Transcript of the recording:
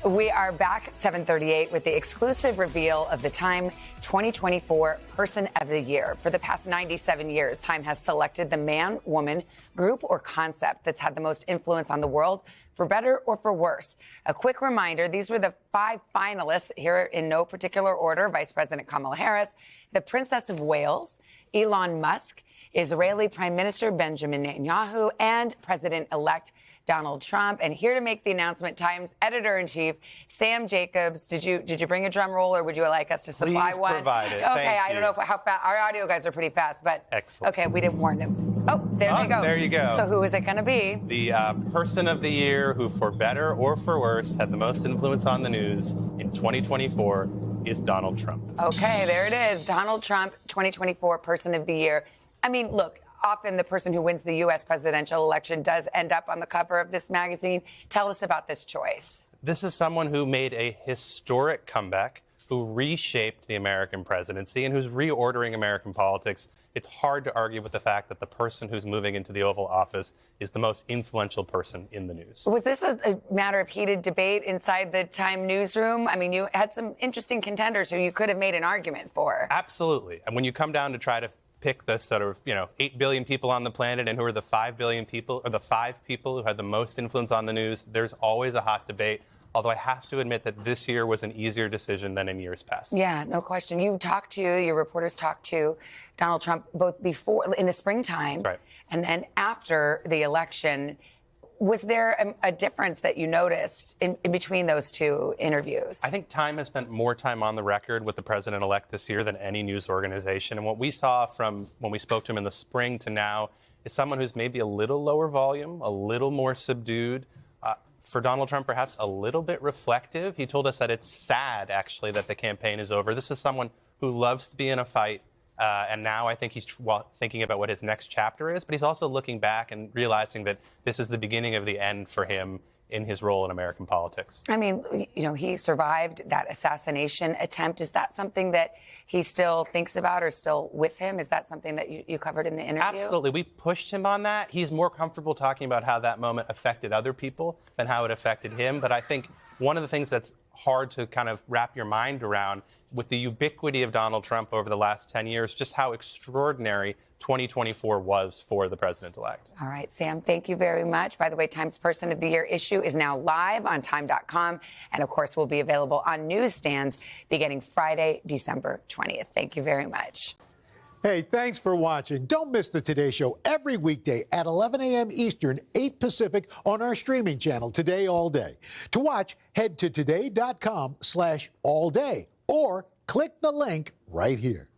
We are back 7:38 with the exclusive reveal of the Time 2024 Person of the Year. For the past 97 years, Time has selected the man, woman, group, or concept that's had the most influence on the world, for better or for worse. A quick reminder, these were the 5 finalists here in no particular order: Vice President Kamala Harris, the Princess of Wales, Elon Musk, Israeli Prime Minister Benjamin Netanyahu, and President-elect Donald Trump. And here to make the announcement, Times editor-in-chief Sam Jacobs. Did you bring a drum roll, or would you like us to supply one? Provide it. Okay, I don't know how fast. Our audio guys are pretty fast, but excellent. Okay, we didn't warn them. Oh, there they go. There you go. So who is it going to be? The Person of the Year, who for better or for worse had the most influence on the news in 2024, is Donald Trump. Okay, there it is. Donald Trump, 2024 Person of the Year. I mean, look, often the person who wins the U.S. presidential election does end up on the cover of this magazine. Tell us about this choice. This is someone who made a historic comeback, who reshaped the American presidency, and who's reordering American politics. It's hard to argue with the fact that the person who's moving into the Oval Office is the most influential person in the news. Was this a matter of heated debate inside the Time newsroom? I mean, you had some interesting contenders who you could have made an argument for. Absolutely. And when you come down to try to pick the sort of, 8 billion people on the planet and who are the 5 billion people, or the 5 people who had the most influence on the news, there's always a hot debate. Although I have to admit that this year was an easier decision than in years past. Yeah, no question. Your reporters talked to Donald Trump both before, in the springtime, right, and then after the election. Was there a difference that you noticed in between those two interviews? I think Time has spent more time on the record with the president-elect this year than any news organization. And what we saw from when we spoke to him in the spring to now is someone who's maybe a little lower volume, a little more subdued. For Donald Trump, perhaps a little bit reflective. He told us that it's sad, actually, that the campaign is over. This is someone who loves to be in a fight. And now I think he's thinking about what his next chapter is, but he's also looking back and realizing that this is the beginning of the end for him in his role in American politics. I mean, he survived that assassination attempt. Is that something that he still thinks about or still with him? Is that something that you covered in the interview? Absolutely. We pushed him on that. He's more comfortable talking about how that moment affected other people than how it affected him. But I think one of the things that's hard to kind of wrap your mind around with the ubiquity of Donald Trump over the last 10 years, just how extraordinary 2024 was for the president-elect. All right, Sam, thank you very much. By the way, Time's Person of the Year issue is now live on Time.com and, of course, will be available on newsstands beginning Friday, December 20th. Thank you very much. Hey, thanks for watching. Don't miss the Today Show every weekday at 11 a.m. Eastern, 8 Pacific on our streaming channel, Today All Day. To watch, head to today.com/allday or click the link right here.